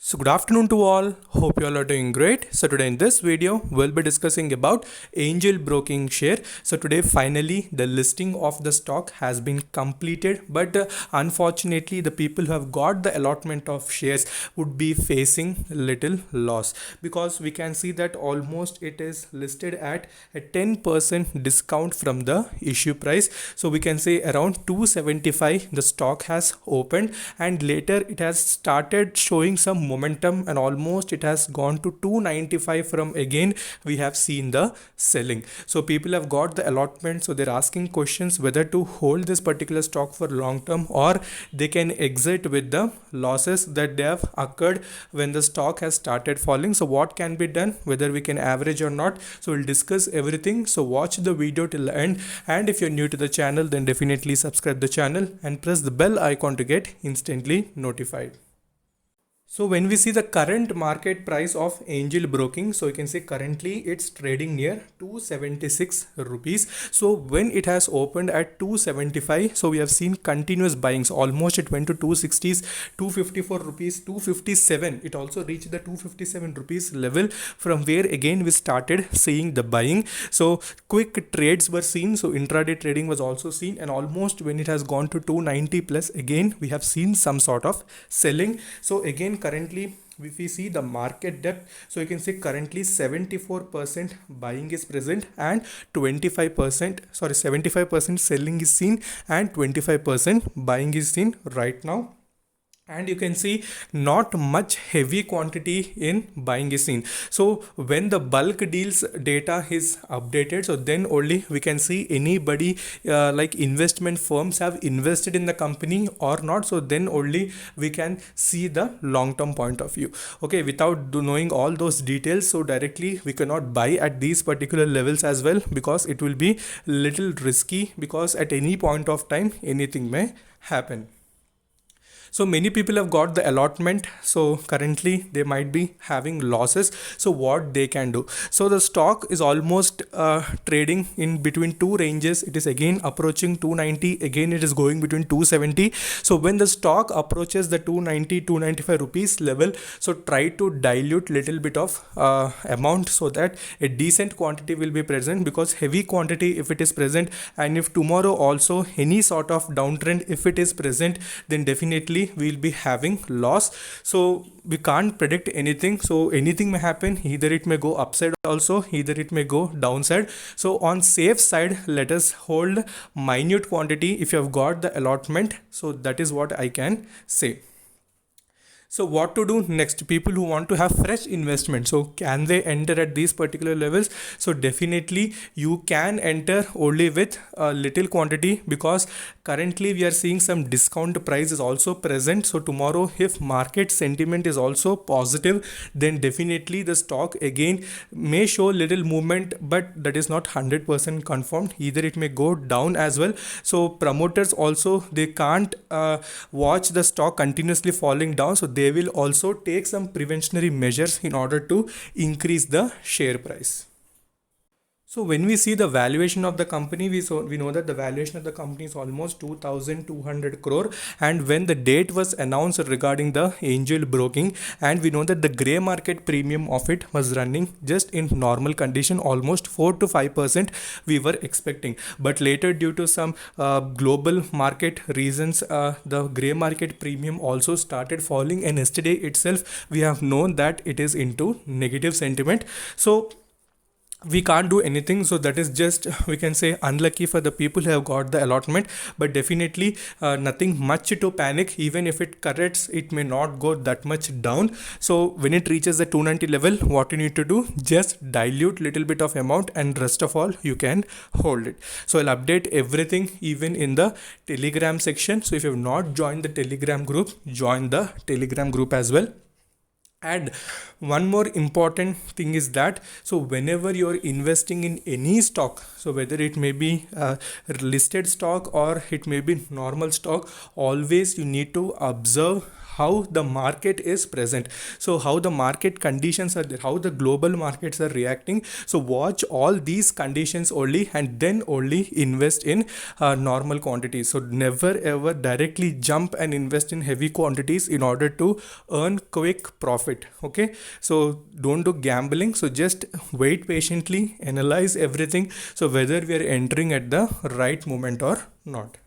So good afternoon to all. Hope you all are doing great. So today in this video we'll be discussing about Angel Broking share. So today finally the listing of the stock has been completed, but unfortunately the people who have got the allotment of shares would be facing little loss, because we can see that almost it is listed at a 10% discount from the issue price. So we can say around 275 the stock has opened, and later it has started showing some momentum and almost it has gone to 295. From again we have seen the selling, so people have got the allotment, so they're asking questions whether to hold this particular stock for long term or they can exit with the losses that they have occurred when the stock has started falling. So what can be done, whether we can average or not, so we'll discuss everything. So watch the video till the end, and if you're new to the channel then definitely subscribe the channel and press the bell icon to get instantly notified. So when we see the current market price of Angel Broking, so you can see currently it's trading near 276 rupees. So when it has opened at 275, so we have seen continuous buying. So almost it went to 260s, 254 rupees, 257. It also reached the 257 rupees level, from where again we started seeing the buying. So quick trades were seen. So intraday trading was also seen, and almost when it has gone to 290 plus, again we have seen some sort of selling. So again currently if we see the market depth, so you can see currently 74% buying is present and 75% selling is seen and 25% buying is seen right now. And you can see not much heavy quantity in buying is seen. So when the bulk deals data is updated, so then only we can see anybody like investment firms have invested in the company or not. So then only we can see the long term point of view. Okay, without knowing all those details, so directly we cannot buy at these particular levels as well, because it will be little risky, because at any point of time anything may happen. So many people have got the allotment, so currently they might be having losses. So what they can do, so the stock is almost trading in between two ranges. It is again approaching 290, again it is going between 270. So when the stock approaches the 290 295 rupees level, so try to dilute little bit of amount, so that a decent quantity will be present, because heavy quantity if it is present, and if tomorrow also any sort of downtrend if it is present, then definitely we'll be having loss. So we can't predict anything, so anything may happen. Either it may go upside also, either it may go downside. So on safe side, let us hold minute quantity if you have got the allotment. So that is what I can say. So what to do next? People who want to have fresh investment, so can they enter at these particular levels? So definitely you can enter only with a little quantity, because currently we are seeing some discount price is also present. So tomorrow if market sentiment is also positive, then definitely the stock again may show little movement, but that is not 100% confirmed. Either it may go down as well. So promoters also, they can't watch the stock continuously falling down, so they will also take some preventionary measures in order to increase the share price. So when we see the valuation of the company, we know that the valuation of the company is almost 2200 crore, and when the date was announced regarding the Angel Broking, and we know that the gray market premium of it was running just in normal condition almost 4 to 5% we were expecting, but later due to some global market reasons, the gray market premium also started falling, and yesterday itself we have known that it is into negative sentiment. So we can't do anything, so that is just, we can say, unlucky for the people who have got the allotment, but definitely nothing much to panic. Even if it corrects, it may not go that much down. So when it reaches the 290 level, what you need to do, just dilute little bit of amount, and rest of all you can hold it. So I'll update everything even in the Telegram section. So if you have not joined the Telegram group, join the Telegram group as well. And one more important thing is that, so whenever you're investing in any stock, so whether it may be listed stock or it may be normal stock, always you need to observe how the market is present. So how the market conditions are there, how the global markets are reacting. So watch all these conditions only, and then only invest in normal quantities. So never ever directly jump and invest in heavy quantities in order to earn quick profit. Okay, so don't do gambling. So just wait patiently, analyze everything, so whether we are entering at the right moment or not.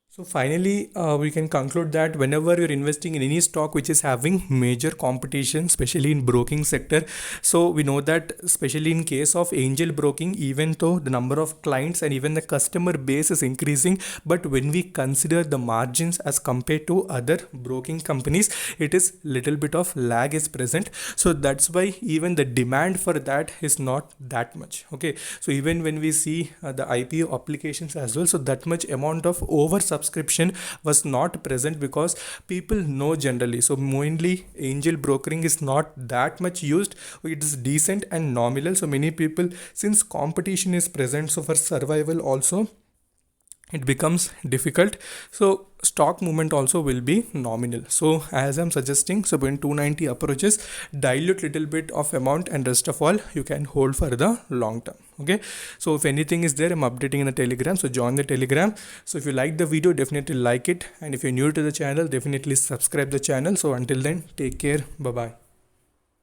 So finally, we can conclude that whenever you're investing in any stock which is having major competition, especially in broking sector, so we know that especially in case of angel broking, even though the number of clients and even the customer base is increasing, but when we consider the margins as compared to other broking companies, it is little bit of lag is present. So that's why even the demand for that is not that much. Okay, so even when we see the IPO applications as well, so that much amount of over subscription was not present because people know generally. So mainly angel brokering is not that much used. It is decent and nominal. So many people, since competition is present, so for survival also it becomes difficult. So stock movement also will be nominal. So as I'm suggesting, so when 290 approaches, dilute little bit of amount, and rest of all you can hold for the long term. Okay, so if anything is there, I'm updating in the Telegram, so join the Telegram. So if you like the video, definitely like it, and if you're new to the channel, definitely subscribe the channel. So until then, take care, bye bye.